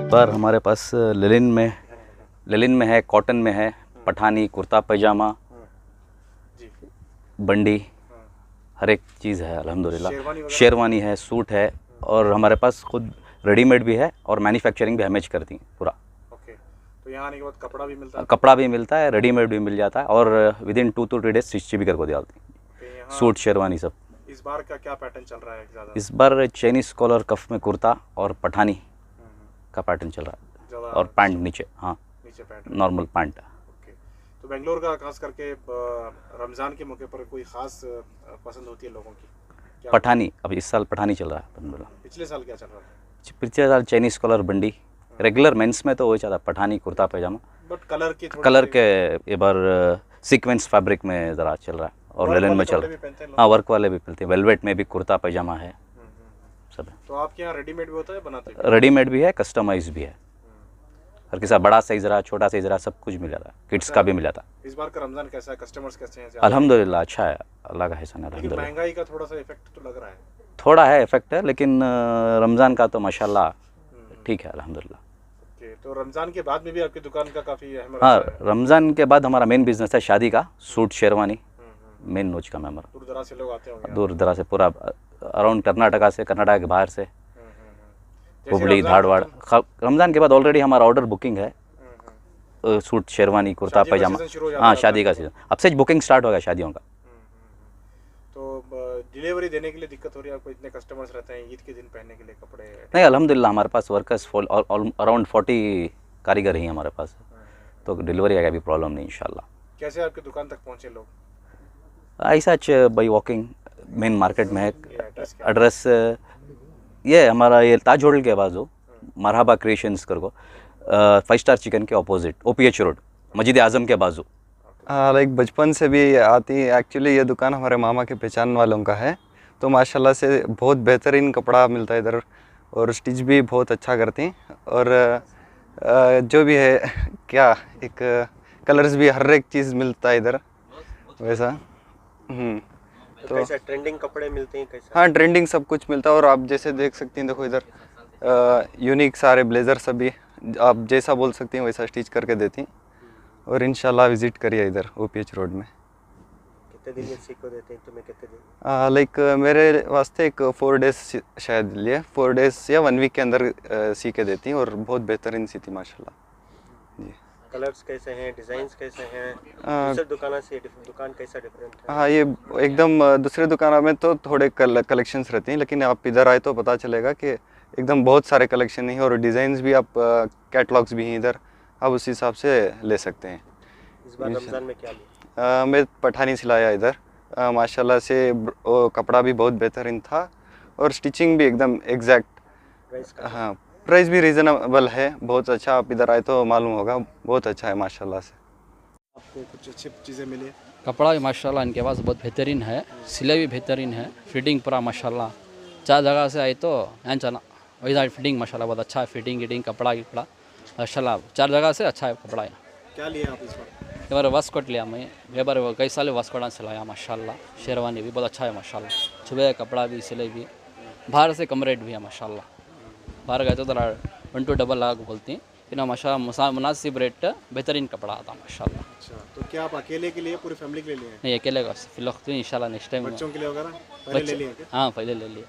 पर हमारे पास लिलिन में है, कॉटन में है, पठानी, कुर्ता पैजामा, बंडी, हर एक चीज़ है अल्हम्दुलिल्लाह। शेरवानी है, सूट है, और हमारे पास खुद रेडीमेड भी है और मैन्युफैक्चरिंग भी हमें करती हैं पूरा। ओके, तो यहाँ आने के बाद कपड़ा भी मिलता है? कपड़ा भी मिलता है, रेडीमेड भी मिल जाता है, और विदिन 2 to 3 डेज स्टिच भी करके डालती हैं। सूट, शेरवानी सब। इस बार का क्या पैटर्न चल रहा है ज़्यादा? इस बार चाइनीज़ कॉलर कफ में कुर्ता और पठानी का पैटर्न चल रहा है, और पैंट नीचे, हाँ नीचे पैंट, नॉर्मल पैंट। ओके, तो बेंगलोर का खास करके रमज़ान के मौके पर कोई ख़ास पसंद होती है लोगों की? पठानी, अब इस साल पठानी चल रहा है। पिछले साल क्या चल रहा था? पिछले साल चाइनीज़ कॉलर बंडी, रेगुलर मेंस में तो वही चला पठानी, कुर्ता पैजामा, बट कलर के ये बार सीक्वेंस फैब्रिक में ज़रा चल रहा है, और लिनन में चल रहा है। हाँ, वर्क वाले भी पहनते हैं, वेलवेट में भी कुर्ता पैजामा है, सब है। तो आपके यहाँ रेडीमेड भी होता है, बनाते हैं? रेडीमेड भी है, कस्टमाइज भी है, हर किसी बड़ा साइज रहा, छोटा साइज रहा, सब कुछ मिल जाता है, किड्स का भी मिल जाता है। इस बार का रमज़ान कैसा है, कस्टमर्स कैसे हैं? अल्हम्दुलिल्लाह अच्छा है, अल्लाह का एहसान है, लेकिन अल्हम्दुलिल्लाह। महंगाई का थोड़ा सा इफेक्ट तो लग रहा है? थोड़ा है इफेक्ट है, लेकिन रमज़ान का तो माशाल्लाह ठीक है अल्हम्दुलिल्लाह। ओके, तो रमज़ान के बाद में भी आपकी दुकान का काफ़ी अहम हाँ, रहता है? रमज़ान के बाद हमारा मेन बिजनेस है शादी का, सूट शेरवानी, मेन नोच का हमारा। दूर दराज से लोग आते होंगे? दूर दराज से, पूरा अराउंड कर्नाटका से, कर्नाटक के बाहर से, हुबली, धारवाड़। रमज़ान के बाद ऑलरेडी हमारा ऑर्डर बुकिंग है, सूट शेरवानी, कुर्ता पैजामा। हाँ, शादी का सीज़न, अब से बुकिंग स्टार्ट हो गया शादियों का। तो डिलीवरी देने के लिए दिक्कत हो रही है आपको? इतने कस्टमर्स रहते हैं ईद के दिन पहनने के लिए कपड़े? नहीं, अल्हम्दुलिल्लाह हमारे पास वर्कर्स अराउंड 40 कारीगर हैं हमारे पास, तो डिलीवरी का भी प्रॉब्लम नहीं इंशाल्लाह। कैसे आपकी दुकान तक पहुँचे लोग? ऐसा बाई वॉकिंग, मेन मार्केट में है। एड्रेस ये हमारा, ये ताज होटल के बाजू मरहबा क्रिएशंस करको, 5 स्टार चिकन के ऑपोजिट, OPH रोड, मस्जिद आज़म के बाजू। लाइक बचपन से भी आती है एक्चुअली, ये दुकान हमारे मामा के पहचान वालों का है, तो माशाल्लाह से बहुत बेहतरीन कपड़ा मिलता है इधर, और स्टिच भी बहुत अच्छा करती हैं, और जो भी है क्या एक कलर्स भी हर एक चीज़ मिलता है इधर वैसा। तो कैसा ट्रेंडिंग कपड़े मिलते हैं कैसा? हाँ, ट्रेंडिंग सब कुछ मिलता है, और आप जैसे देख सकती हैं, देखो इधर यूनिक सारे ब्लेजर सभी आप जैसा बोल सकती हैं वैसा स्टिच करके देती हैं, और इंशाल्लाह विज़िट करिए इधर OPH रोड में। कितने दिन में सीख को देते हैं तुम्हें, कितने दिन? लाइक मेरे वास्ते एक 4 डेज शायद लिए, 4 डेज या 1 वीक के अंदर सी के देती हैं, और बहुत बेहतरीन सीती माशाल्लाह जी। कलर्स कैसे हैं, डिज़ाइंस कैसे हैं, दूसरे दुकान से दुकान कैसा डिफरेंट है? हाँ, ये एकदम दूसरे दुकानों में तो थोड़े कलेक्शंस रहती हैं, लेकिन आप इधर आए तो पता चलेगा कि एकदम बहुत सारे कलेक्शन हैं, और डिज़ाइंस भी, आप कैटलॉग्स भी हैं इधर, आप उस हिसाब से ले सकते हैं। इस बार रमज़ान में क्या लिया? मैं पठानी सिलाया इधर, माशाल्लाह से कपड़ा भी बहुत बेहतरीन था, और स्टिचिंग भी एकदम एग्जैक्ट। हाँ, प्राइस भी रीज़नेबल है, बहुत अच्छा, आप इधर आए तो मालूम होगा, बहुत अच्छा है माशाल्लाह से। आपको कुछ अच्छी चीज़ें मिली? कपड़ा भी माशाल्लाह इनके पास बहुत बेहतरीन है, सिलाई भी बेहतरीन है, फिटिंग पूरा माशाल्लाह। 4 जगह से आए तो यहाँ चला वही फिटिंग माशाल्लाह बहुत अच्छा है, फिटिंग कपड़ा माशाल्लाह 4 जगह से अच्छा है कपड़ा। क्या लिया आप इस बार? ये बार वास्कोट लिया मैं, ये बार कई साल वास्कोट सिलाया माशाल्लाह। शेरवानी भी बहुत अच्छा है माशाल्लाह, सुबह कपड़ा भी सिलाई भी, बाहर से कम रेट भी है माशाल्लाह। बाहर गए तो 1 to 2 लाख बोलती हैं, कि ना माशाल्लाह मुनासिब रेट, बेहतरीन कपड़ा आता माशाल्लाह। अच्छा, तो क्या आप अकेले के लिए, पूरी फैमिली के लिए लिए हैं? नहीं, अकेले का फिलहाल तो इंशाल्लाह नेक्स्ट टाइम बच्चों के लिए वगैरह पहले ले लिए क्या? हाँ, पहले ले लिए।